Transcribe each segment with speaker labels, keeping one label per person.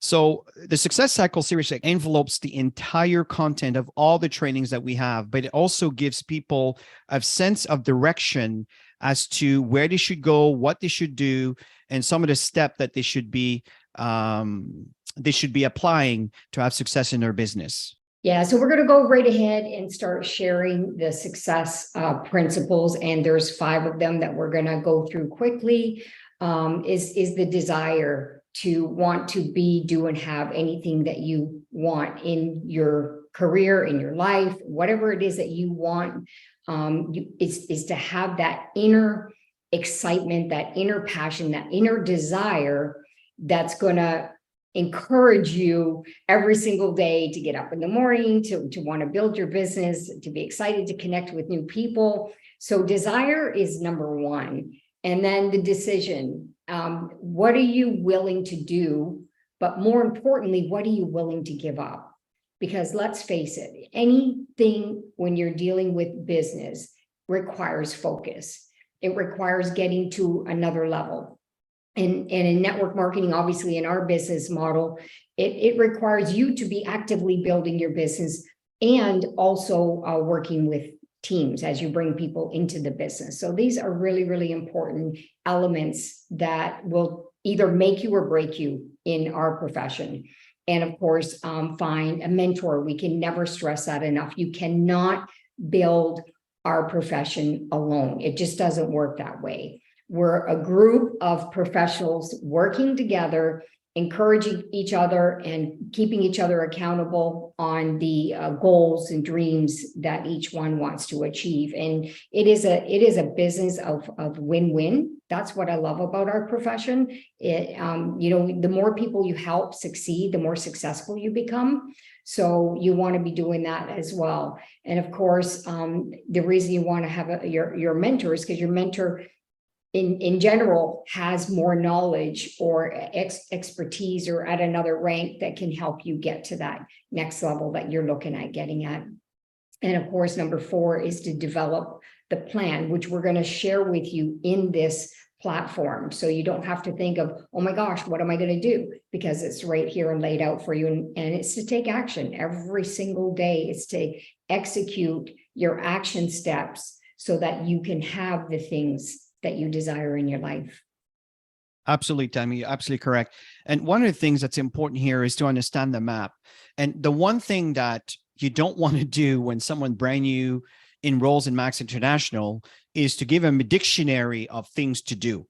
Speaker 1: So the Success Cycle series envelopes the entire content of all the trainings that we have, but it also gives people a sense of direction as to where they should go, what they should do, and some of the steps that they should be applying to have success in their business.
Speaker 2: Yeah, so we're going to go right ahead and start sharing the success principles, and there's 5 of them that we're going to go through quickly. Is the desire to want to be, do, and have anything that you want in your career, in your life, whatever it is that you want, is to have that inner excitement, that inner passion, that inner desire that's going to encourage you every single day to get up in the morning, to want to build your business, to be excited to connect with new people. So desire is number 1. And then the decision, what are you willing to do? But more importantly, what are you willing to give up? Because let's face it, anything when you're dealing with business requires focus. It requires getting to another level. And in network marketing, obviously in our business model, it requires you to be actively building your business and also working with teams as you bring people into the business. So these are really, really important elements that will either make you or break you in our profession. And of course, find a mentor. We can never stress that enough. You cannot build our profession alone. It just doesn't work that way. We're a group of professionals working together, encouraging each other and keeping each other accountable on the goals and dreams that each one wants to achieve. And it is a business of win-win. That's what I love about our profession. The more people you help succeed, the more successful you become. So you want to be doing that as well. And of course, the reason you want to have your mentor is because your mentor in general has more knowledge or expertise or at another rank that can help you get to that next level that you're looking at getting at. And of course, number 4 is to develop the plan, which we're going to share with you in this platform. So you don't have to think of, oh my gosh, what am I going to do? Because it's right here and laid out for you. And it's to take action every single day. It's to execute your action steps so that you can have the things that you desire in your life.
Speaker 1: Absolutely, Tammy, absolutely correct. And one of the things that's important here is to understand the map. And the one thing that you don't want to do when someone brand new enrolls in Max International is to give them a dictionary of things to do.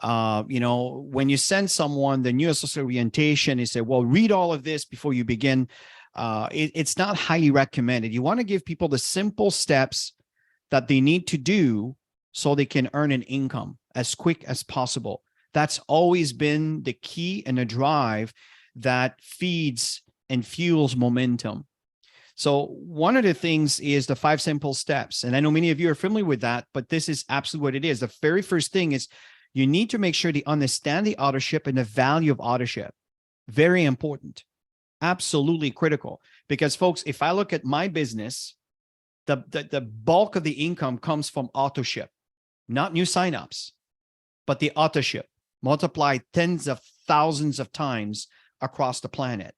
Speaker 1: When you send someone the new associate orientation, you say, well, read all of this before you begin. It's not highly recommended. You want to give people the simple steps that they need to do so they can earn an income as quick as possible. That's always been the key and the drive that feeds and fuels momentum. So one of the things is the 5 simple steps. And I know many of you are familiar with that, but this is absolutely what it is. The very first thing is you need to make sure they understand the authorship and the value of authorship. Very important. Absolutely critical. Because folks, if I look at my business, the bulk of the income comes from authorship. Not new signups, but the authorship multiplied tens of thousands of times across the planet.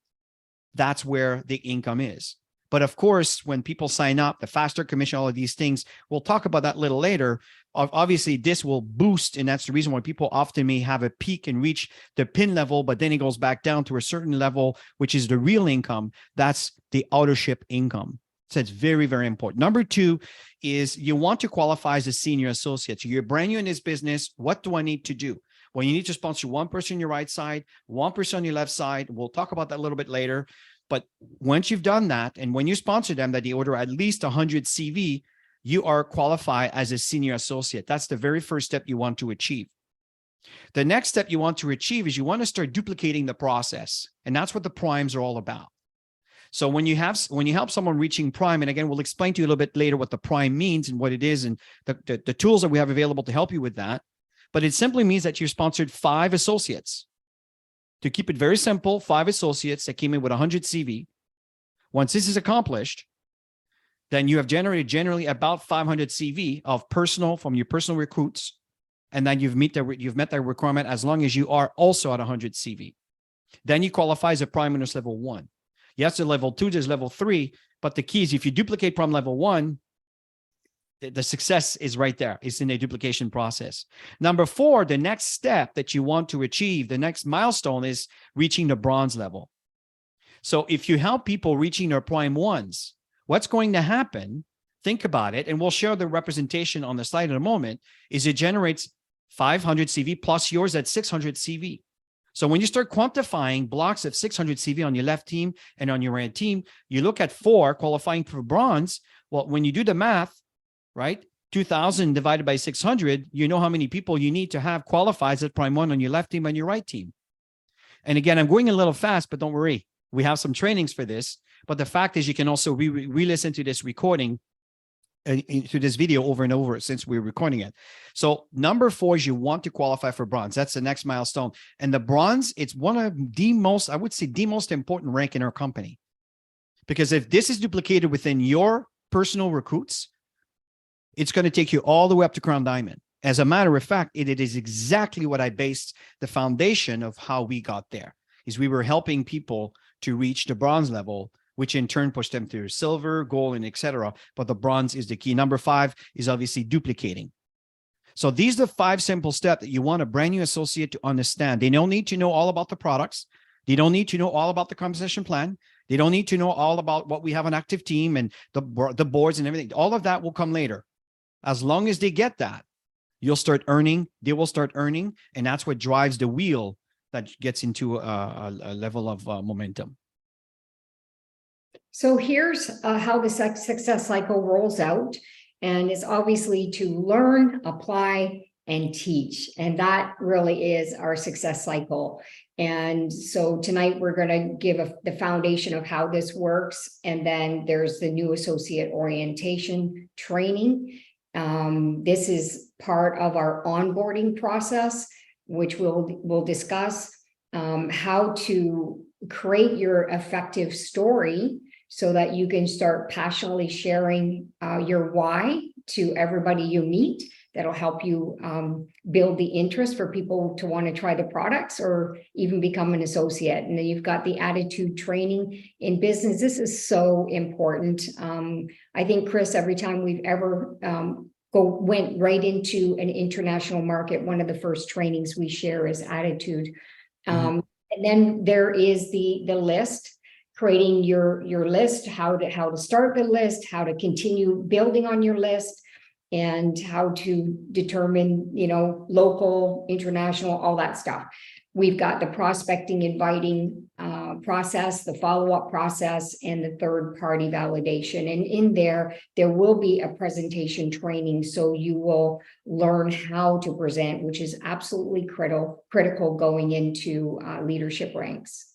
Speaker 1: That's where the income is. But of course, when people sign up, the faster commission, all of these things, we'll talk about that a little later. Obviously, this will boost, and that's the reason why people often may have a peak and reach the pin level, but then it goes back down to a certain level, which is the real income. That's the authorship income. So it's very, very important. Number 2 is you want to qualify as a senior associate. So you're brand new in this business. What do I need to do? Well, you need to sponsor 1 person on your right side, 1 person on your left side. We'll talk about that a little bit later. But once you've done that, and when you sponsor them, that they order at least 100 CV, you are qualified as a senior associate. That's the very first step you want to achieve. The next step you want to achieve is you want to start duplicating the process. And that's what the primes are all about. So when you help someone reaching prime, and again, we'll explain to you a little bit later what the prime means and what it is and the tools that we have available to help you with that. But it simply means that you're sponsored 5 associates. To keep it very simple, 5 associates that came in with 100 CV. Once this is accomplished, then you have generated generally about 500 CV from your personal recruits. And then you've met that requirement as long as you are also at 100 CV. Then you qualify as a prime minus level 1. Yes, there's level 2, there's level 3, but the key is if you duplicate from level 1, the success is right there. It's in a duplication process. Number 4, the next step that you want to achieve, the next milestone is reaching the bronze level. So if you help people reaching their prime 1s, what's going to happen, think about it, and we'll share the representation on the slide in a moment, is it generates 500 CV plus yours at 600 CV. So when you start quantifying blocks of 600 CV on your left team and on your right team, you look at 4 qualifying for bronze. Well, when you do the math, right, 2,000 divided by 600, you know how many people you need to have qualifies at prime 1 on your left team and your right team. And again, I'm going a little fast, but don't worry. We have some trainings for this. But the fact is you can also re-listen to this recording, to this video over and over since we're recording it. So number 4 is you want to qualify for bronze. That's the next milestone. And the bronze, it's one of the most, I would say, the most important rank in our company. Because if this is duplicated within your personal recruits, it's going to take you all the way up to Crown Diamond. As a matter of fact, it is exactly what I based the foundation of how we got there, is we were helping people to reach the bronze level, which in turn pushed them to silver, gold, and etc. But the bronze is the key. Number 5 is obviously duplicating. So these are the 5 simple steps that you want a brand new associate to understand. They don't need to know all about the products. They don't need to know all about the compensation plan. They don't need to know all about what we have an active team and the boards and everything. All of that will come later. As long as they get that, you'll start earning, they will start earning, and that's what drives the wheel that gets into a level of momentum.
Speaker 2: So here's how the success cycle rolls out, and it's obviously to learn, apply, and teach. And that really is our success cycle. And so tonight we're going to give the foundation of how this works. And then there's the new associate orientation training. This is part of our onboarding process, which we'll discuss how to create your effective story so that you can start passionately sharing your why to everybody you meet. That'll help you build the interest for people to want to try the products or even become an associate. And then you've got the attitude training in business. This is so important. I think, Chris, every time we've ever went right into an international market, one of the first trainings we share is attitude. And then there is the list. Creating your list, how to start the list, how to continue building on your list, and how to determine, local, international, all that stuff. We've got the prospecting, inviting process, the follow-up process, and the third-party validation. And in there will be a presentation training, so you will learn how to present, which is absolutely critical going into leadership ranks.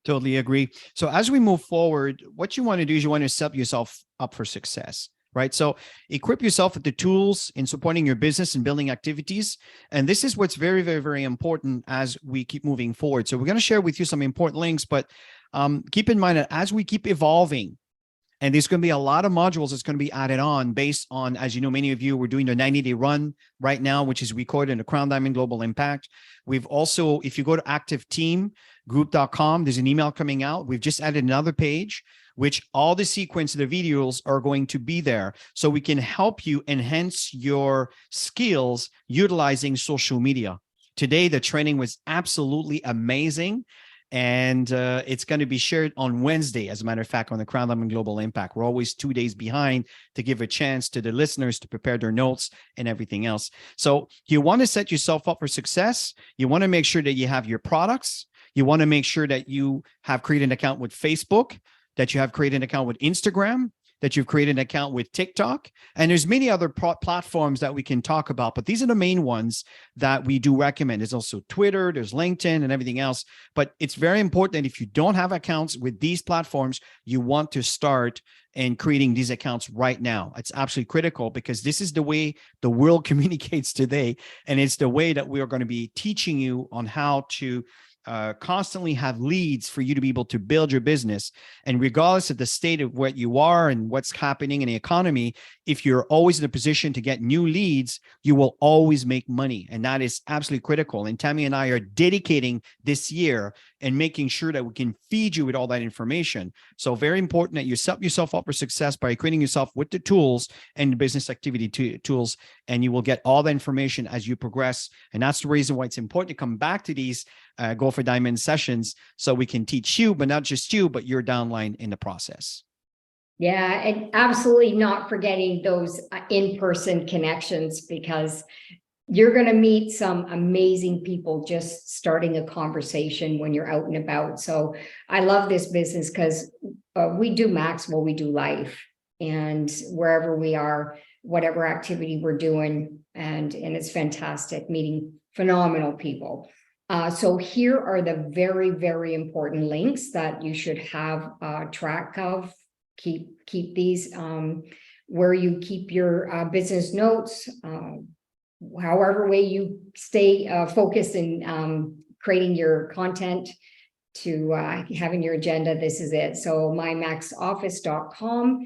Speaker 1: Totally agree. So as we move forward, what you want to do is you want to set yourself up for success, right? So equip yourself with the tools in supporting your business and building activities. And this is what's very, very, very important as we keep moving forward. So we're going to share with you some important links, but keep in mind that as we keep evolving, and there's going to be a lot of modules that's going to be added on based on, as you know, many of you, we're doing the 90-day run right now, which is recorded in the Crown Diamond Global Impact. We've also, if you go to activeteamgroup.com, there's an email coming out. We've just added another page, which all the sequence of the videos are going to be there. So we can help you enhance your skills utilizing social media. Today, the training was absolutely amazing. And it's going to be shared on Wednesday, as a matter of fact, on the Crown Diamond Global Impact. We're always 2 days behind to give a chance to the listeners to prepare their notes and everything else. So you want to set yourself up for success. You want to make sure that you have your products. You want to make sure that you have created an account with Facebook, that you have created an account with Instagram, that you've created an account with TikTok. And there's many other platforms that we can talk about, but these are the main ones that we do recommend. There's also Twitter, there's LinkedIn and everything else. But it's very important that if you don't have accounts with these platforms, you want to start and creating these accounts right now. It's absolutely critical because this is the way the world communicates today. And it's the way that we are going to be teaching you on how to constantly have leads for you to be able to build your business. And regardless of the state of what you are and what's happening in the economy, if you're always in a position to get new leads, you will always make money. And that is absolutely critical. And Tammy and I are dedicating this year and making sure that we can feed you with all that information. So very important that you set yourself up for success by acquainting yourself with the tools and the business activity tools, and you will get all the information as you progress. And that's the reason why it's important to come back to these Go for Diamond sessions, so we can teach you, but not just you, but your downline in the process.
Speaker 2: Yeah, and absolutely not forgetting those in-person connections, because you're going to meet some amazing people just starting a conversation when you're out and about. So I love this business because we do Maxwell, we do life, and wherever we are, whatever activity we're doing, and it's fantastic meeting phenomenal people. So here are the very, very important links that you should have track of. Keep these where you keep your business notes, however way you stay focused in creating your content to having your agenda. This is it. So mymaxoffice.com.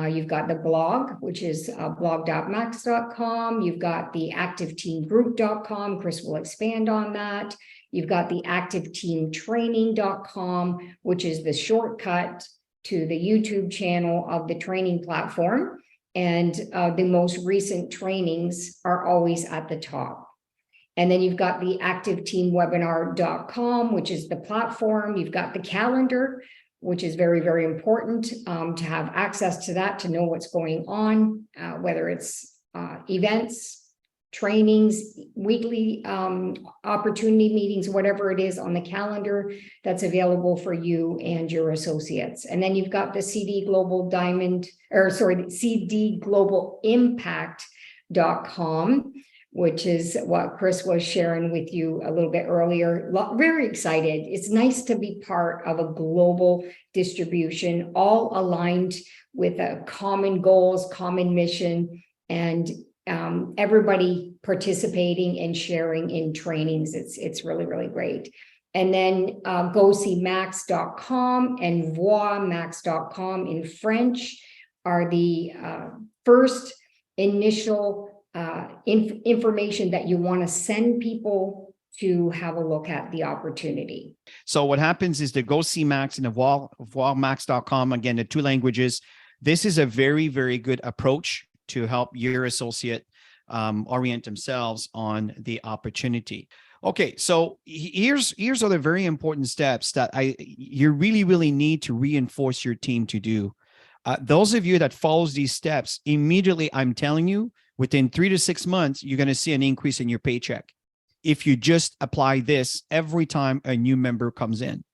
Speaker 2: You've got the blog, which is blog.max.com. You've got the activeteamgroup.com. Chris will expand on that. You've got the activeteamtraining.com, which is the shortcut to the YouTube channel of the training platform. And the most recent trainings are always at the top. And then you've got the activeteamwebinar.com, which is the platform. You've got the calendar, which is very, very important to have access to that, to know what's going on, whether it's events, trainings, weekly opportunity meetings, whatever it is on the calendar that's available for you and your associates. And then you've got the CD Global Impact.com, which is what Chris was sharing with you a little bit earlier. Very excited. It's nice to be part of a global distribution, all aligned with a common goals, common mission, and everybody participating and sharing in trainings. It's really, really great. And then go see max.com and voimax.com in French are the first initial information that you want to send people to have a look at the opportunity.
Speaker 1: So what happens is the Go See Max and the voimax.com, again, the two languages. This is a very, very good approach to help your associate orient themselves on the opportunity. Okay, so here's other very important steps that you really, really need to reinforce your team to do. Those of you that follows these steps, immediately, I'm telling you, within 3 to 6 months, you're going to see an increase in your paycheck if you just apply this every time a new member comes in.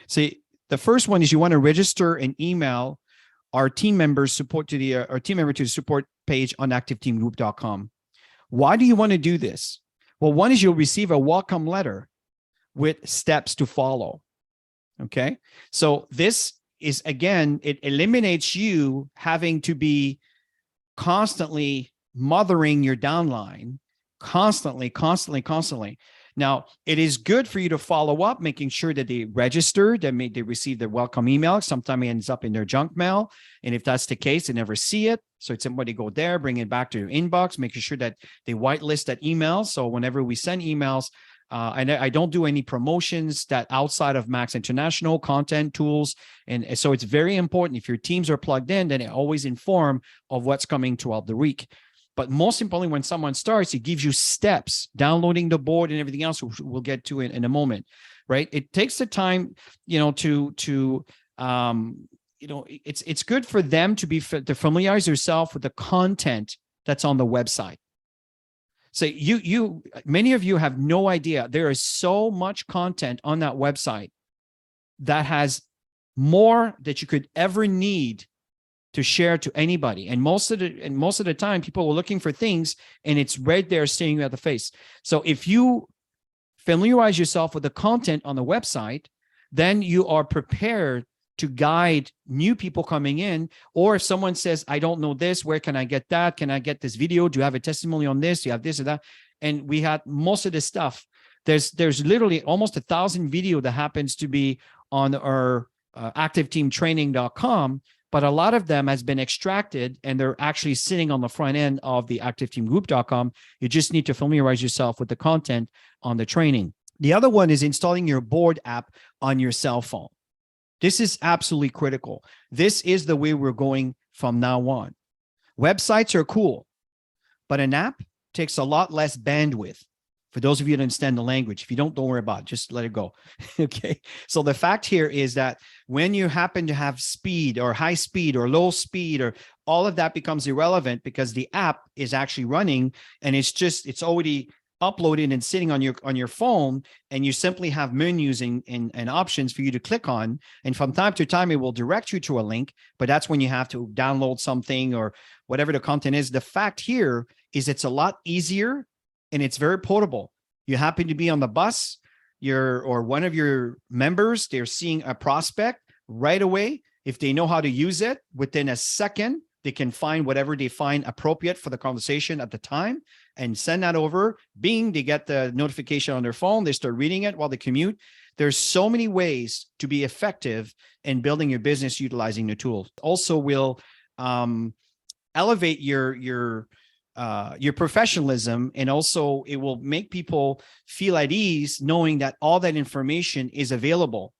Speaker 1: See, the first one is you want to register an email our team members support to the our team member to the support page on activeteamgroup.com. Why do you want to do this? Well, one is you'll receive a welcome letter with steps to follow. Okay, so this is, again, it eliminates you having to be constantly mothering your downline, constantly. Now, it is good for you to follow up, making sure that they registered, that they receive their welcome email. Sometimes it ends up in their junk mail. And if that's the case, they never see it. So it's somebody go there, bring it back to your inbox, making sure that they whitelist that email. So whenever we send emails, and I don't do any promotions that outside of Max International content tools. And so it's very important. If your teams are plugged in, then they always inform of what's coming throughout the week. But most importantly, when someone starts, it gives you steps, downloading the board and everything else, which we'll get to in a moment, right? It takes the time, it's good for them to familiarize yourself with the content that's on the website. So many of you have no idea. There is so much content on that website that has more that you could ever need to share to anybody. And most of the time, people are looking for things, and it's right there staring you at the face. So if you familiarize yourself with the content on the website, then you are prepared to guide new people coming in. Or if someone says, I don't know this, where can I get that? Can I get this video? Do you have a testimony on this? Do you have this or that? And we had most of the stuff There's literally almost 1,000 video that happens to be on our activeteamtraining.com, but a lot of them has been extracted and they're actually sitting on the front end of the activeteamgroup.com. You just need to familiarize yourself with the content on the training. The other one is installing your board app on your cell phone. This is absolutely critical. This is the way we're going from now on. Websites are cool, but an app takes a lot less bandwidth. For those of you that understand the language, if you don't worry about it, just let it go. Okay. So the fact here is that when you happen to have speed or high speed or low speed, or all of that becomes irrelevant because the app is actually running and it's already uploaded and sitting on your phone, and you simply have menus and options for you to click on. And from time to time, it will direct you to a link, but that's when you have to download something or whatever the content is. The fact here is it's a lot easier and it's very portable. You happen to be on the bus, or one of your members, they're seeing a prospect right away. If they know how to use it, within a second, they can find whatever they find appropriate for the conversation at the time and send that over. Bing, they get the notification on their phone. They start reading it while they commute. There's so many ways to be effective in building your business utilizing the tools. Also will elevate your professionalism, and also it will make people feel at ease knowing that all that information is available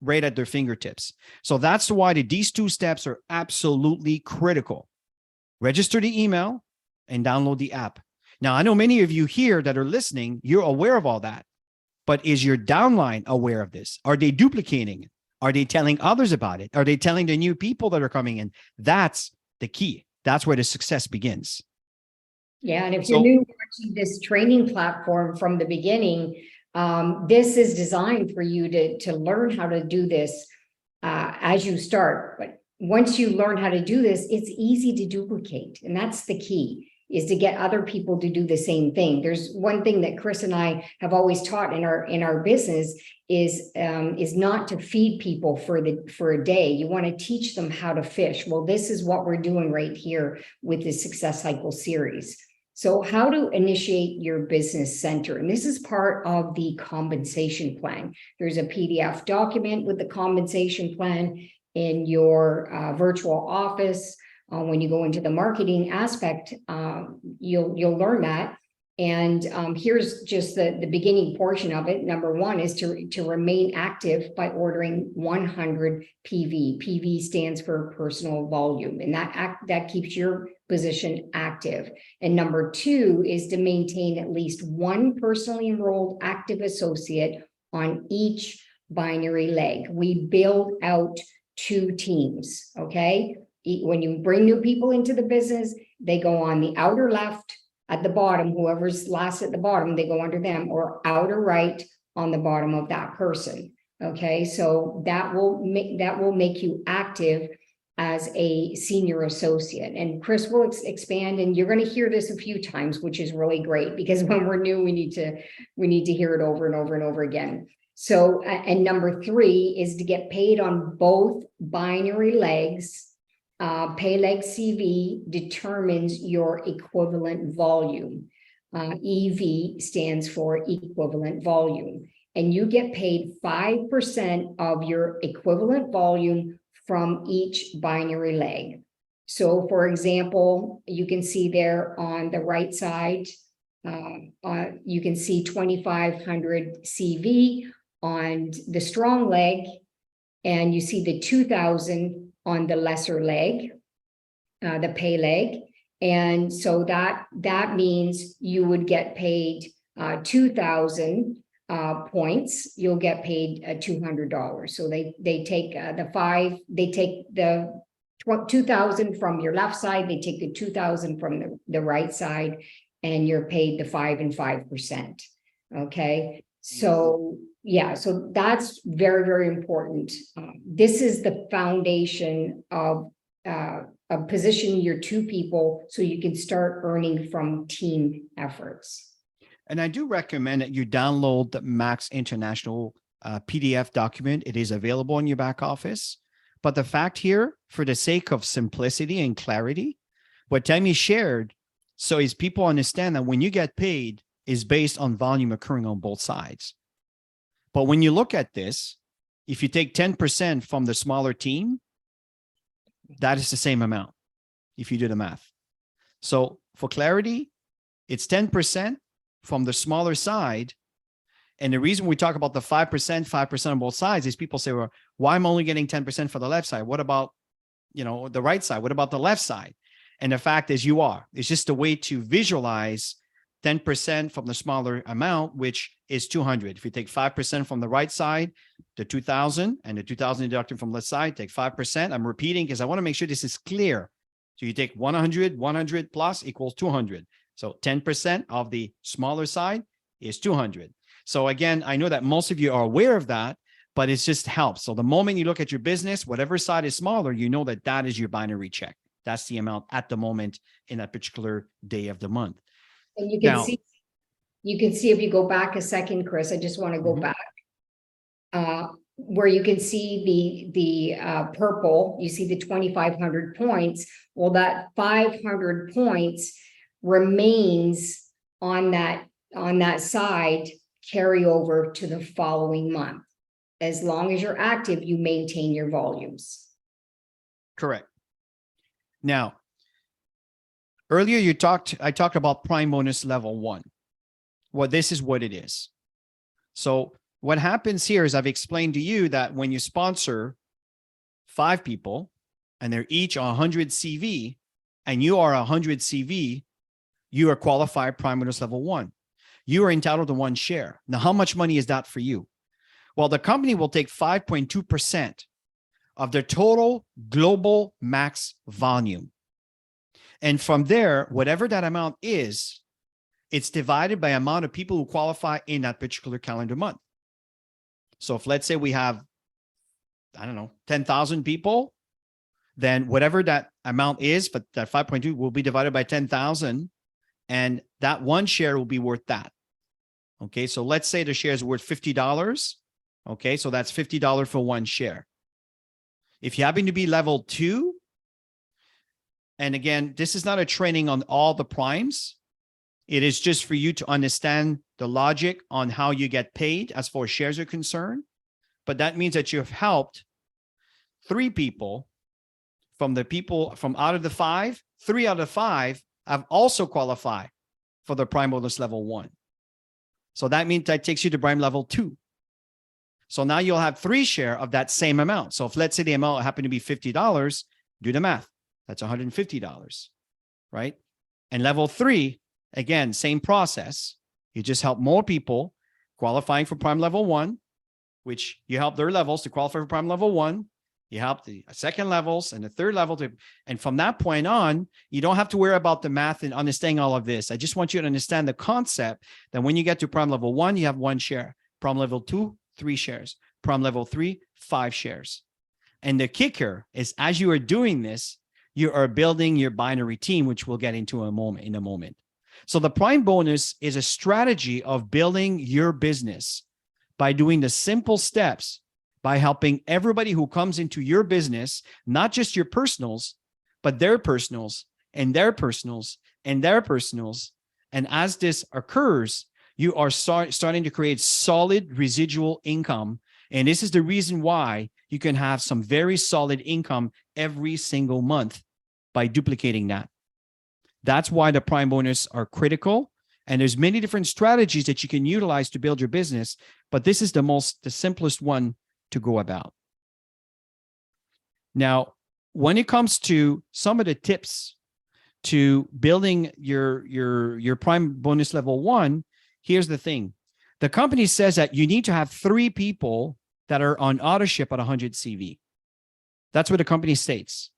Speaker 1: right at their fingertips. So that's why these two steps are absolutely critical. Register the email and download the app. Now, I know many of you here that are listening, you're aware of all that, but is your downline aware of this? Are they duplicating it? Are they telling others about it? Are they telling the new people that are coming in? That's the key. That's where the success begins.
Speaker 2: Yeah, and if you're new watching this training platform from the beginning, this is designed for you to learn how to do this as you start. But once you learn how to do this, it's easy to duplicate. And that's the key, is to get other people to do the same thing. There's one thing that Chris and I have always taught in our business is not to feed people for a day. You want to teach them how to fish. Well, this is what we're doing right here with the Success Cycle series. So how to initiate your business center. And this is part of the compensation plan. There's a PDF document with the compensation plan in your virtual office. When you go into the marketing aspect, you'll learn that. And here's just the beginning portion of it. Number one is to remain active by ordering 100 PV. PV stands for personal volume, and that keeps your position active. And number two is to maintain at least one personally enrolled active associate on each binary leg. We build out 2 teams, okay? When you bring new people into the business, they go on the outer left at the bottom, whoever's last at the bottom, they go under them, or outer right on the bottom of that person. Okay, so that will make you active as a senior associate. And Chris will expand, and you're going to hear this a few times, which is really great, because when we're new, we need to hear it over and over and over again. So, and number 3 is to get paid on both binary legs. Pay leg CV determines your equivalent volume. EV stands for equivalent volume, and you get paid 5% of your equivalent volume from each binary leg. So for example, you can see there on the right side, you can see 2,500 CV on the strong leg, and you see the 2,000 on the lesser leg, the pay leg. And so that means you would get paid 2,000 points, you'll get paid $200. So they take the 2,000 from your left side, they take the 2,000 from the right side, and you're paid the 5 and 5%. Okay, so yeah, so that's very, very important. This is the foundation of positioning your 2 people so you can start earning from team efforts.
Speaker 1: And I do recommend that you download the Max International PDF document. It is available in your back office. But the fact here, for the sake of simplicity and clarity, what Tammy shared, so is people understand that when you get paid, is based on volume occurring on both sides. But when you look at this, if you take 10% from the smaller team, that is the same amount if you do the math. So for clarity, it's 10% from the smaller side. And the reason we talk about the 5% on both sides is people say, well, why am I only getting 10% for the left side? What about, the right side? What about the left side? And the fact is you are. It's just a way to visualize 10% from the smaller amount, which is 200. If you take 5% from the right side, the 2,000, and the 2,000 deducted from the left side, take 5%. I'm repeating because I want to make sure this is clear. So you take 100 plus equals 200. So 10% of the smaller side is 200. So again, I know that most of you are aware of that, but it just helps. So the moment you look at your business, whatever side is smaller, you know that that is your binary check. That's the amount at the moment in that particular day of the month.
Speaker 2: And you can see if you go back a second, Chris, I just want to go back. Where you can see the purple, you see the 2,500 points. Well, that 500 points remains on that side, carry over to the following month. As long as you're active, you maintain your volumes.
Speaker 1: Correct. Now, earlier I talked about prime bonus level 1. Well, this is what it is. So what happens here is I've explained to you that when you sponsor 5 people and they're each 100 CV and you are 100 CV, you are qualified prime bonus level 1. You are entitled to 1 share. Now, how much money is that for you? Well, the company will take 5.2% of their total global max volume. And from there, whatever that amount is, it's divided by amount of people who qualify in that particular calendar month. So if let's say we have, 10,000 people, then whatever that amount is, but that 5.2 will be divided by 10,000, and that 1 share will be worth that. Okay, so let's say the share is worth $50. Okay, so that's $50 for 1 share. If you happen to be level 2, and again, this is not a training on all the primes. It is just for you to understand the logic on how you get paid as far as shares are concerned. But that means that you have helped 3 people from out of the 5, 3 out of 5 have also qualified for the prime bonus level 1. So that means that takes you to prime level 2. So now you'll have 3 share of that same amount. So if let's say the amount happened to be $50, do the math. That's $150, right? And level 3, again, same process. You just help more people qualifying for prime level 1, which you help their levels to qualify for prime level 1. You help the second levels and the third level and from that point on, you don't have to worry about the math and understanding all of this. I just want you to understand the concept that when you get to prime level 1, you have 1 share. Prime level 2, 3 shares. Prime level 3, 5 shares. And the kicker is as you are doing this, you are building your binary team, which we'll get into in a moment. So the prime bonus is a strategy of building your business by doing the simple steps, by helping everybody who comes into your business, not just your personals, but their personals and their personals and their personals. And as this occurs, you are starting to create solid residual income. And this is the reason why you can have some very solid income every single month by duplicating that. That's why the prime bonus are critical. And there's many different strategies that you can utilize to build your business, but this is the simplest one to go about. Now, when it comes to some of the tips to building your prime bonus level 1, here's the thing. The company says that you need to have 3 people that are on auto ship at 100 CV. That's what the company states.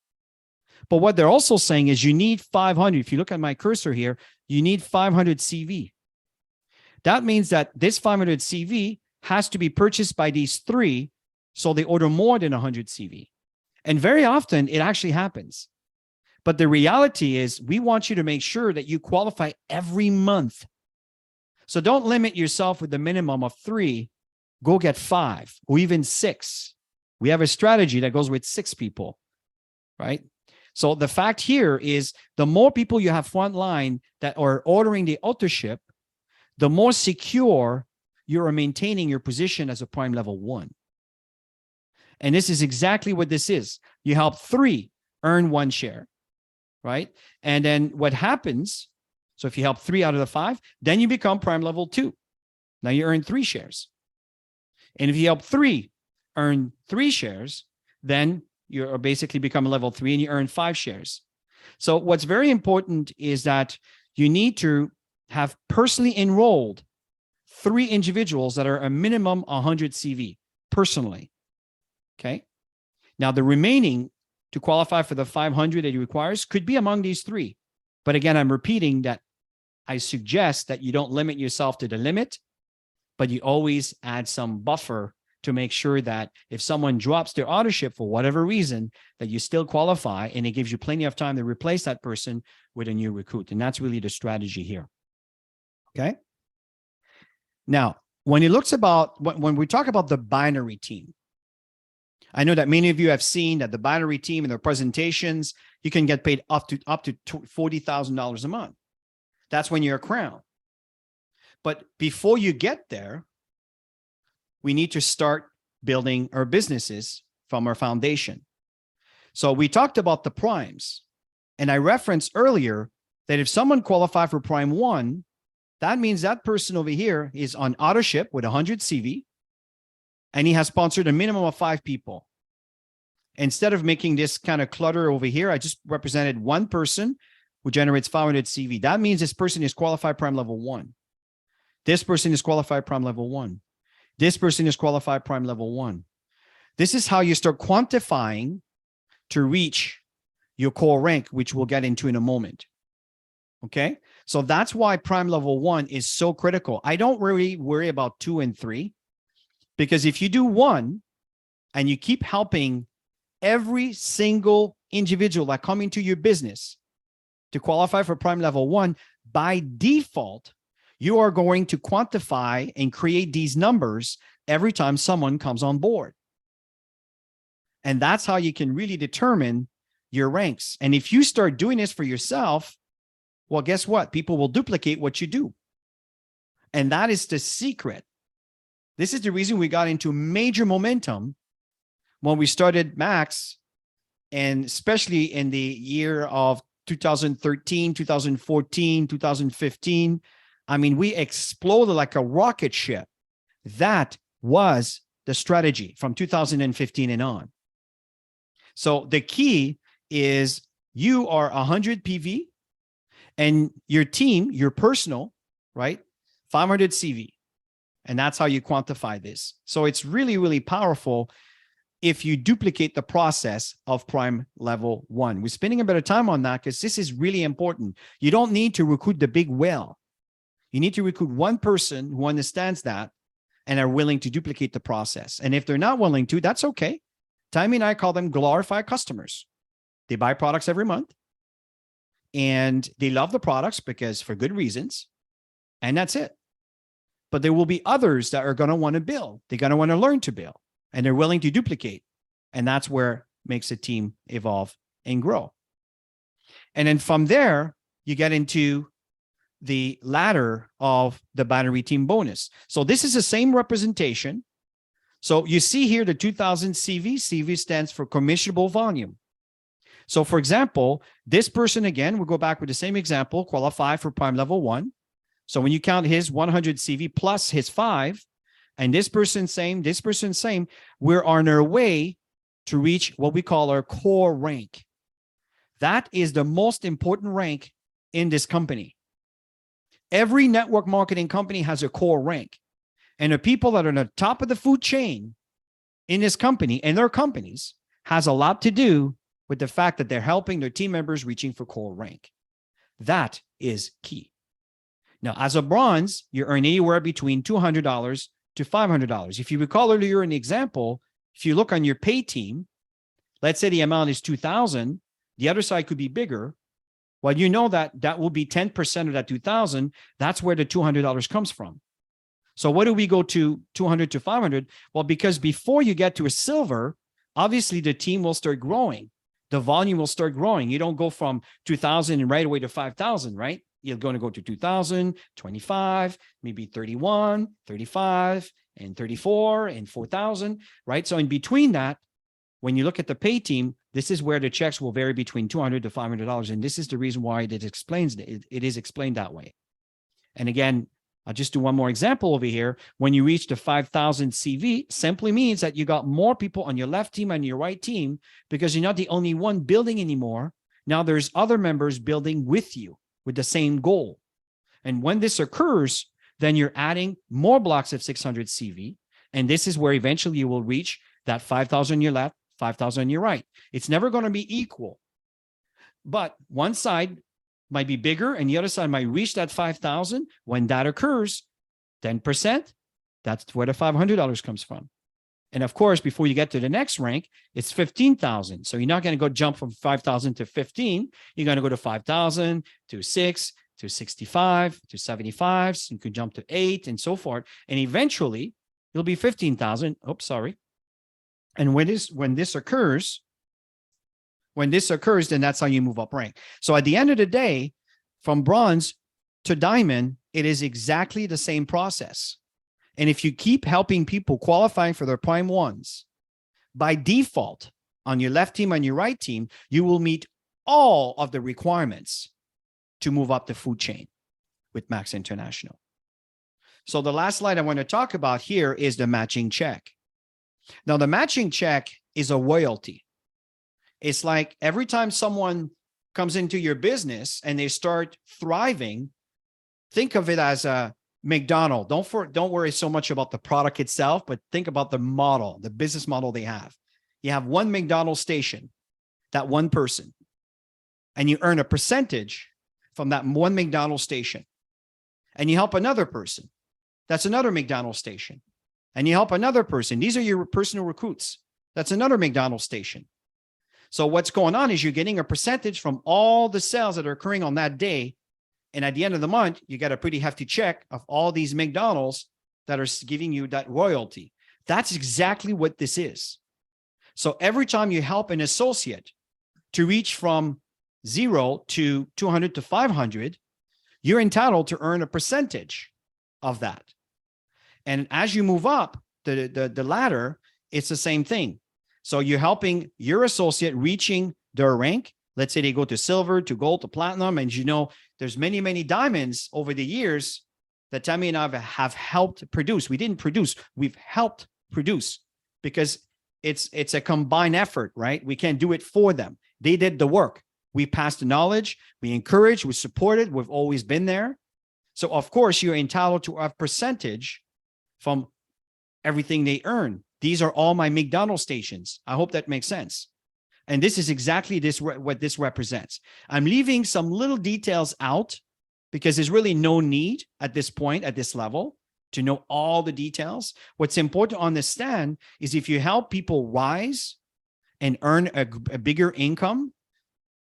Speaker 1: But what they're also saying is you need 500. If you look at my cursor here, you need 500 CV. That means that this 500 CV has to be purchased by these 3, so they order more than 100 CV. And very often it actually happens. But the reality is we want you to make sure that you qualify every month. So don't limit yourself with the minimum of 3. Go get 5 or even 6. We have a strategy that goes with 6 people, right? So the fact here is the more people you have frontline that are ordering the auto ship, the more secure you are maintaining your position as a prime level 1. And this is exactly what this is. You help 3 earn 1 share, right? And then what happens, so if you help 3 out of the 5, then you become prime level 2. Now you earn 3 shares. And if you help 3 earn 3 shares, then you're basically become a level 3 and you earn 5 shares. So what's very important is that you need to have personally enrolled 3 individuals that are a minimum 100 CV personally. Okay. Now the remaining to qualify for the 500 that he requires could be among these 3. But again, I'm repeating that I suggest that you don't limit yourself to the limit, but you always add some buffer to make sure that if someone drops their authorship for whatever reason, that you still qualify, and it gives you plenty of time to replace that person with a new recruit. And that's really the strategy here. Okay. Now, when it looks about, when we talk about the binary team, I know that many of you have seen that the binary team in their presentations, you can get paid up to $40,000 a month. That's when you're a crown. But before you get there, we need to start building our businesses from our foundation. So we talked about the primes, and I referenced earlier that if someone qualified for prime 1, that means that person over here is on authorship with 100 CV, and he has sponsored a minimum of 5 people. Instead of making this kind of clutter over here, I just represented 1 person who generates 500 CV. That means this person is qualified prime level 1. This person is qualified prime level 1. This person is qualified prime level 1. This is how you start quantifying to reach your core rank, which we'll get into in a moment. Okay. So that's why prime level 1 is so critical. I don't really worry about 2 and 3, because if you do 1 and you keep helping every single individual that come into your business to qualify for prime level 1, by default, you are going to quantify and create these numbers every time someone comes on board. And that's how you can really determine your ranks. And if you start doing this for yourself, well, guess what? People will duplicate what you do. And that is the secret. This is the reason we got into major momentum when we started Max, and especially in the year of 2013, 2014, 2015. I mean, we exploded like a rocket ship. That was the strategy from 2015 and on. So the key is you are 100 PV and your team, your personal, right? 500 CV. And that's how you quantify this. So it's really, really powerful if you duplicate the process of prime level 1. We're spending a bit of time on that because this is really important. You don't need to recruit the big whale. You need to recruit 1 person who understands that and are willing to duplicate the process. And if they're not willing to, that's okay. Tammy and I call them glorified customers. They buy products every month and they love the products because for good reasons. And that's it. But there will be others that are going to want to build. They're going to want to learn to build, and they're willing to duplicate. And that's where makes a team evolve and grow. And then from there, you get into the ladder of the binary team bonus. So this is the same representation. So you see here the 2000 CV. CV stands for commissionable volume. So for example, this person, again, we'll go back with the same example, qualify for prime level 1. So when you count his 100 CV plus his 5, and this person same, we're on our way to reach what we call our core rank. That is the most important rank in this company. Every network marketing company has a core rank. And the people that are on the top of the food chain in this company and their companies has a lot to do with the fact that they're helping their team members reaching for core rank. That is key. Now, as a bronze, you earn anywhere between $200 to $500. If you recall earlier in the example, if you look on your pay team, let's say the amount is $2,000, the other side could be bigger. Well, you know that that will be 10% of that $2,000. That's where the $200 comes from. So what do we go to 200 to 500? Well, because before you get to a silver, obviously the team will start growing. The volume will start growing. You don't go from 2,000 and right away to 5,000, right? you're going to go to 2,000, 25, maybe 31, 35, and 34, and 4,000, right? So in between that, when you look at the pay team, this is where the checks will vary between $200 to $500. And this is the reason why it explains it is explained that way. And again, I'll just do one more example over here. When you reach the 5,000 CV, simply means that you got more people on your left team and your right team because you're not the only one building anymore. Now there's other members building with you with the same goal. And when this occurs, then you're adding more blocks of 600 CV. And this is where eventually you will reach that 5,000 on your left, 5,000 on your right. It's never going to be equal. But one side might be bigger and the other side might reach that 5,000. When that occurs, 10%, that's where the $500 comes from. And of course, before you get to the next rank, it's 15,000. So you're not going to go jump from 5,000 to 15. You're going to go to 5,000 to 6 to 65 to 75. So you could jump to 8 and so forth. And eventually it'll be 15,000. Oops, sorry. And when this occurs, then that's how you move up rank. So at the end of the day, from bronze to diamond, it is exactly the same process. And if you keep helping people qualifying for their prime ones, by default, on your left team and your right team, you will meet all of the requirements to move up the food chain with Max International. So the last slide I want to talk about here is the matching check. Now, the matching check is a royalty. It's like every time someone comes into your business and they start thriving, think of it as a McDonald's. Don't worry so much about the product itself, but think about the model, the business model they have. You have one McDonald's station, that one person, and you earn a percentage from that one McDonald's station. And you help another person. That's another McDonald's station. And you help another person. These are your personal recruits. That's another McDonald's station. So what's going on is you're getting a percentage from all the sales that are occurring on that day. And at the end of the month, you get a pretty hefty check of all these McDonald's that are giving you that royalty. That's exactly what this is. So every time you help an associate to reach from 0 to 200 to 500, you're entitled to earn a percentage of that. And as you move up the ladder, it's the same thing. So you're helping your associate reaching their rank. Let's say they go to silver, to gold, to platinum. And you know, there's many, many diamonds over the years that Tammy and I have helped produce. We didn't produce, we've helped produce because it's a combined effort, right? We can't do it for them. They did the work. We passed the knowledge, we encouraged, we supported, we've always been there. So of course you're entitled to a percentage from everything they earn. These are all my McDonald's stations. I hope that makes sense. And this is exactly what this represents. I'm leaving some little details out because there's really no need at this point, at this level, to know all the details. What's important to understand is if you help people rise and earn a bigger income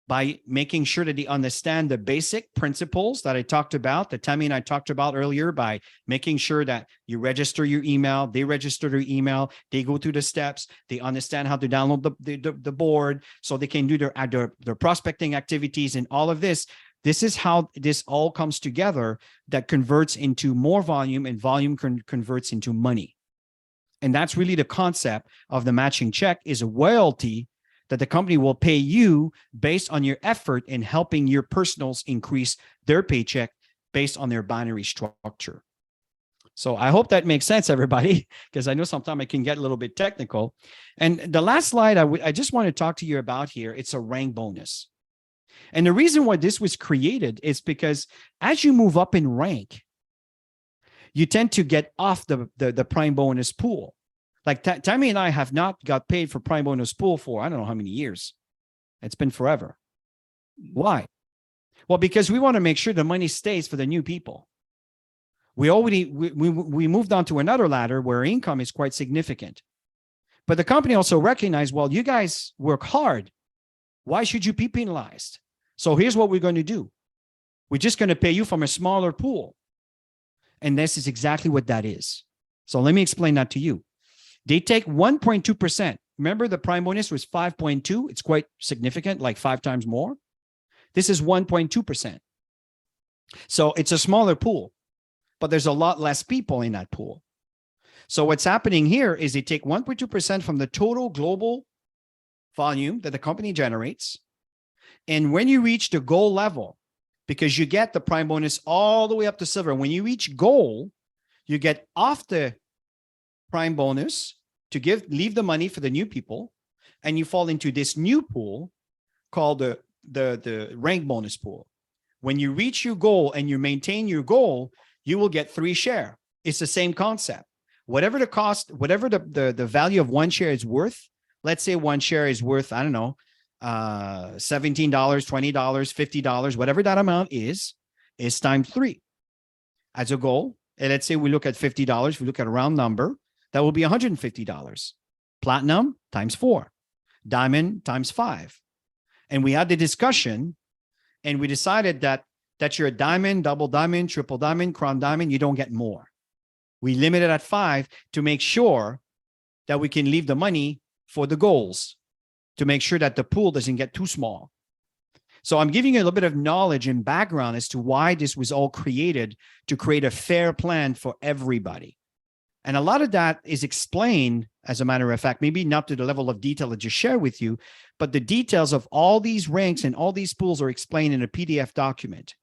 Speaker 1: by making sure that they understand the basic principles that I talked about, that Tammy and I talked about earlier, by making sure that you register your email, they register their email, they go through the steps, they understand how to download the board so they can do their prospecting activities and all of this. This is how this all comes together that converts into more volume, and volume converts into money. And that's really the concept of the matching check, is a royalty that the company will pay you based on your effort in helping your personals increase their paycheck based on their binary structure. So I hope that makes sense, everybody, because I know sometimes I can get a little bit technical. And the last slide I just want to talk to you about here, it's a rank bonus. And the reason why this was created is because as you move up in rank, you tend to get off the prime bonus pool. Like Tammy and I have not got paid for prime bonus pool for I don't know how many years. It's been forever. Why? Well, because we want to make sure the money stays for the new people. We moved on to another ladder where income is quite significant. But the company also recognized, well, you guys work hard. Why should you be penalized? So here's what we're going to do. We're just going to pay you from a smaller pool. And this is exactly what that is. So let me explain that to you. They take 1.2%. Remember, the prime bonus was 5.2. It's quite significant, like 5 times more. This is 1.2%. So it's a smaller pool, but there's a lot less people in that pool. So what's happening here is they take 1.2% from the total global volume that the company generates. And when you reach the goal level, because you get the prime bonus all the way up to silver, when you reach goal, you get off the prime bonus to leave the money for the new people, and you fall into this new pool called the rank bonus pool. When you reach your goal and you maintain your goal, you will get 3 shares. It's the same concept. Whatever the cost, whatever the value of one share is worth, let's say one share is worth, I don't know, $17, $20, $50, whatever that amount is times 3 as a goal. And let's say we look at $50, we look at a round number, that will be $150. Platinum times 4, diamond times 5. And we had the discussion and we decided that you're a diamond, double diamond, triple diamond, crown diamond, you don't get more. We limit it at 5 to make sure that we can leave the money for the goals, to make sure that the pool doesn't get too small. So I'm giving you a little bit of knowledge and background as to why this was all created, to create a fair plan for everybody. And a lot of that is explained, as a matter of fact, maybe not to the level of detail that just shared with you, but the details of all these ranks and all these pools are explained in a PDF document.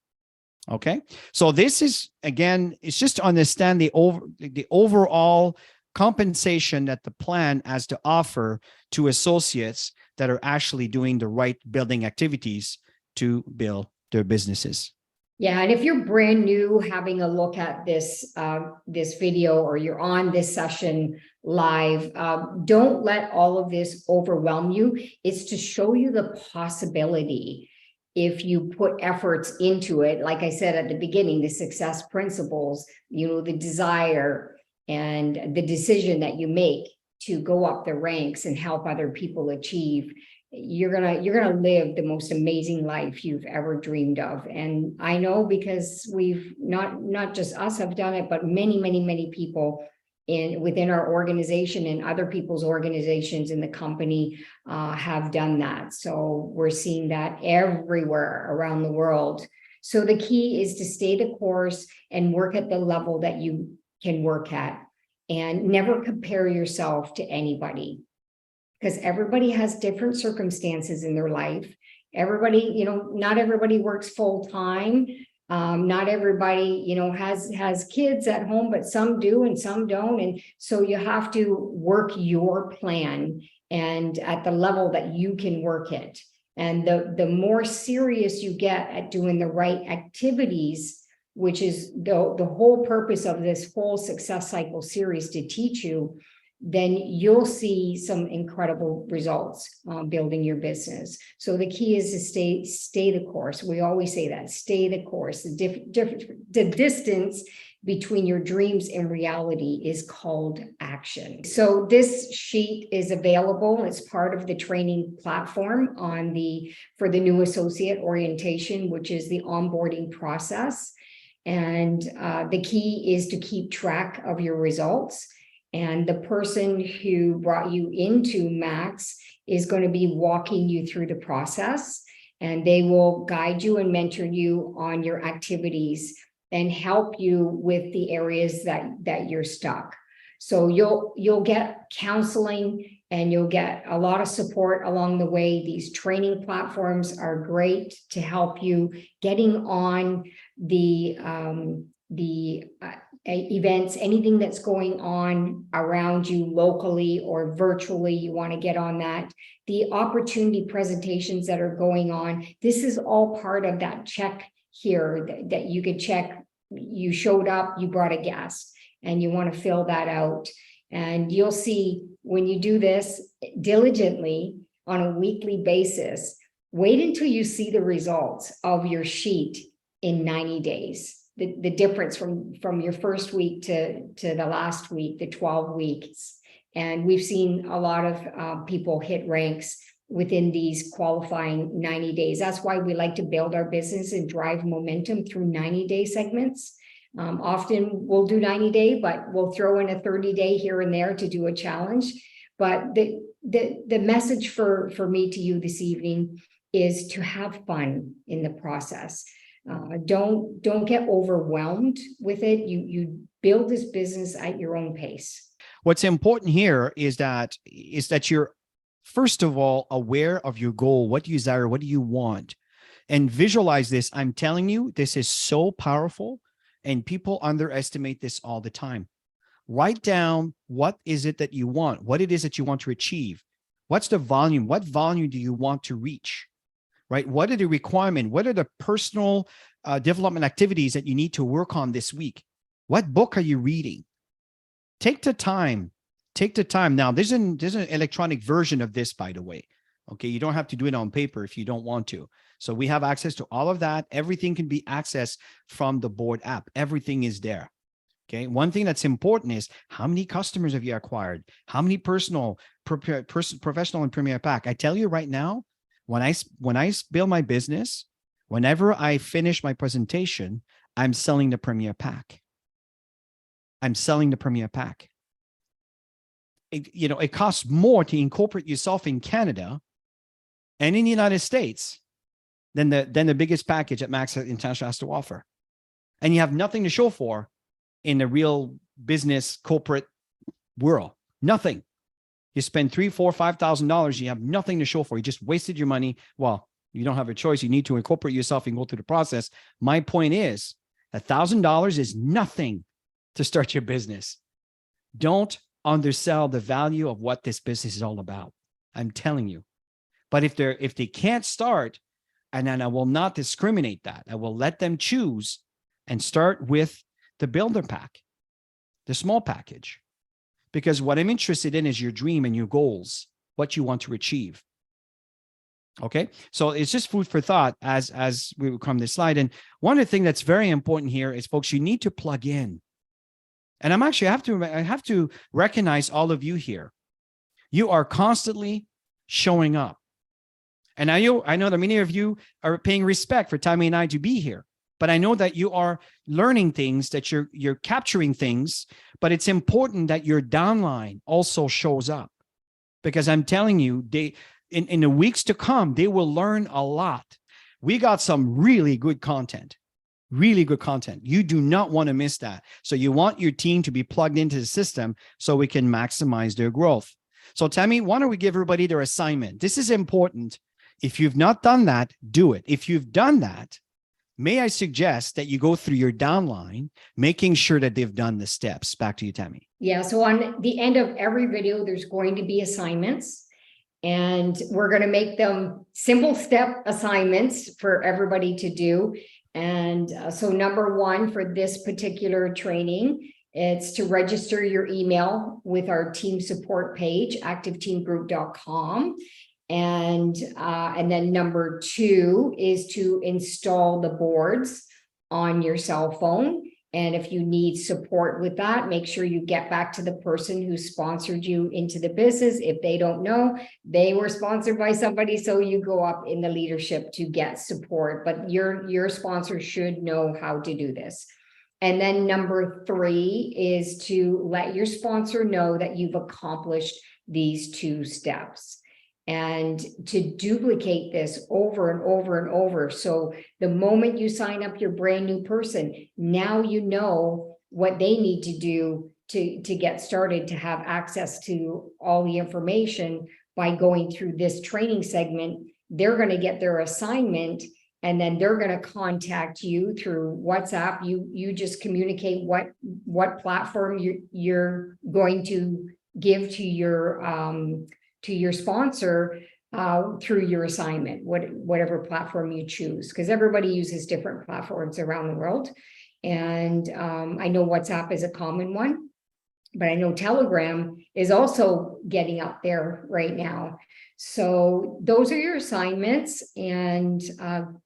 Speaker 1: Okay. So this is, again, it's just to understand the overall compensation that the plan has to offer to associates that are actually doing the right building activities to build their businesses.
Speaker 2: Yeah, and if you're brand new having a look at this this video, or you're on this session live, don't let all of this overwhelm you. It's to show you the possibility if you put efforts into it. Like I said at the beginning, the success principles, the desire and the decision that you make to go up the ranks and help other people achieve, you're gonna live the most amazing life you've ever dreamed of. And I know, because we've not just us have done it, but many people within our organization and other people's organizations in the company have done that. So we're seeing that everywhere around the world. So the key is to stay the course and work at the level that you can work at, and never compare yourself to anybody, because everybody has different circumstances in their life. Everybody, not everybody works full time. Not everybody, has kids at home, but some do and some don't. And so you have to work your plan and at the level that you can work it. And the more serious you get at doing the right activities, which is the whole purpose of this whole success cycle series, to teach you, then you'll see some incredible results building your business. So the key is to stay the course. We always say that, stay the course. The distance between your dreams and reality is called action. So this sheet is available as part of the training platform for the new associate orientation, which is the onboarding process. And the key is to keep track of your results. And the person who brought you into Max is going to be walking you through the process, and they will guide you and mentor you on your activities and help you with the areas that you're stuck. So you'll get counseling and you'll get a lot of support along the way. These training platforms are great to help you getting on the events, anything that's going on around you locally or virtually, you want to get on that. The opportunity presentations that are going on, this is all part of that check here that you could check. You showed up, you brought a guest, and you want to fill that out. And you'll see when you do this diligently on a weekly basis, wait until you see the results of your sheet in 90 days. The difference from your first week to the last week, the 12 weeks. And we've seen a lot of people hit ranks within these qualifying 90 days. That's why we like to build our business and drive momentum through 90-day segments. Often we'll do 90-day, but we'll throw in a 30-day here and there to do a challenge. But the message for me to you this evening is to have fun in the process. Don't get overwhelmed with it. You build this business at your own pace.
Speaker 1: What's important here is that you're first of all aware of your goal. What do you desire? What do you want? And visualize this. I'm telling you, this is so powerful, and people underestimate this all the time. Write down what is it that you want, what it is that you want to achieve. What's the volume? What volume do you want to reach? Right? What are the requirements? What are the personal development activities that you need to work on this week? What book are you reading? Take the time. Take the time. Now, there's an electronic version of this, by the way. Okay, you don't have to do it on paper if you don't want to. So we have access to all of that. Everything can be accessed from the board app. Everything is there. Okay. One thing that's important is how many customers have you acquired? How many professional and Premier Pack? I tell you right now, when I build my business, whenever I finish my presentation, I'm selling the Premier Pack. I'm selling the Premier Pack. It costs more to incorporate yourself in Canada and in the United States than the biggest package that Max International has to offer. And you have nothing to show for in the real business corporate world. Nothing. You spend $3,000, $4,000, $5,000. You have nothing to show for. You just wasted your money. Well, you don't have a choice. You need to incorporate yourself and go through the process. My point is, $1,000 is nothing to start your business. Don't undersell the value of what this business is all about. I'm telling you. But if they can't start, and then I will not discriminate that. I will let them choose and start with the builder pack, the small package, because what I'm interested in is your dream and your goals, what you want to achieve. Okay. So it's just food for thought as we will come to this slide. And one of the things that's very important here is, folks, you need to plug in. And I have to recognize all of you here. You are constantly showing up. And I know that many of you are paying respect for Tammy and I to be here. But I know that you are learning things, that you're capturing things, but it's important that your downline also shows up, because I'm telling you, in the weeks to come, they will learn a lot. We got some really good content. You do not want to miss that. So you want your team to be plugged into the system so we can maximize their growth. So Tammy, why don't we give everybody their assignment? This is important. If you've not done that, do it. If you've done that, may I suggest that you go through your downline, making sure that they've done the steps. Back to you, Tammy.
Speaker 2: Yeah, so on the end of every video, there's going to be assignments, and we're going to make them simple step assignments for everybody to do. And so number one for this particular training, it's to register your email with our team support page, activeteamgroup.com. And then number two is to install the boards on your cell phone. And if you need support with that, make sure you get back to the person who sponsored you into the business. If they don't know, they were sponsored by somebody, so you go up in the leadership to get support. But your sponsor should know how to do this. And then number three is to let your sponsor know that you've accomplished these two steps, and to duplicate this over and over and over. So the moment you sign up your brand new person, now you know what they need to do to get started, to have access to all the information by going through this training segment. They're going to get their assignment, and then they're going to contact you through WhatsApp. You just communicate what platform you're going to give to your sponsor through your assignment, whatever platform you choose, because everybody uses different platforms around the world. And I know WhatsApp is a common one, but I know Telegram is also getting up there right now. So those are your assignments. And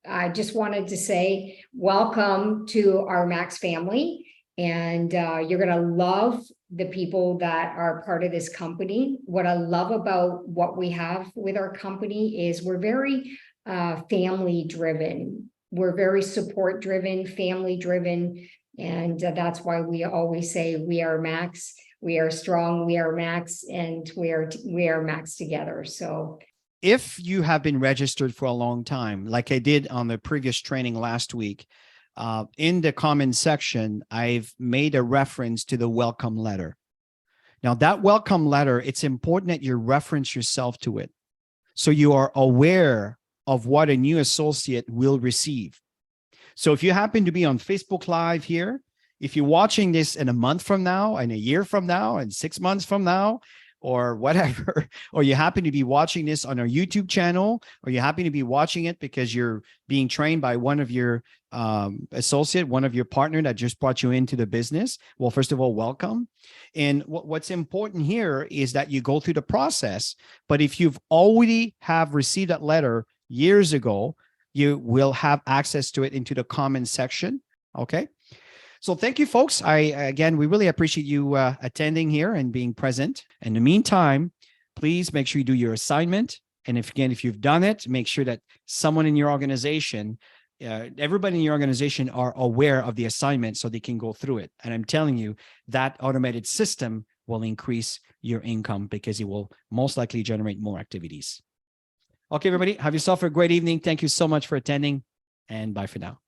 Speaker 2: I just wanted to say, welcome to our Max family. And you're going to love the people that are part of this company. What I love about what we have with our company is we're very family driven. We're very support driven, family driven. And that's why we always say we are Max, we are strong, we are Max, and we are Max together. So
Speaker 1: if you have been registered for a long time, like I did on the previous training last week, in the comment section, I've made a reference to the welcome letter. Now, that welcome letter, it's important that you reference yourself to it, so you are aware of what a new associate will receive. So if you happen to be on Facebook Live here, if you're watching this in a month from now, and a year from now, and 6 months from now, or whatever, or you happen to be watching this on our YouTube channel, or you happen to be watching it because you're being trained by one of your associate, one of your partner that just brought you into the business, well, first of all, welcome. And what's important here is that you go through the process. But if you've already have received that letter years ago, you will have access to it into the comment section. Okay. So thank you, folks. Again, we really appreciate you attending here and being present. In the meantime, please make sure you do your assignment. And if you've done it, make sure that someone in your organization, everybody in your organization are aware of the assignment so they can go through it. And I'm telling you, that automated system will increase your income because it will most likely generate more activities. Okay, everybody, have yourself a great evening. Thank you so much for attending, and bye for now.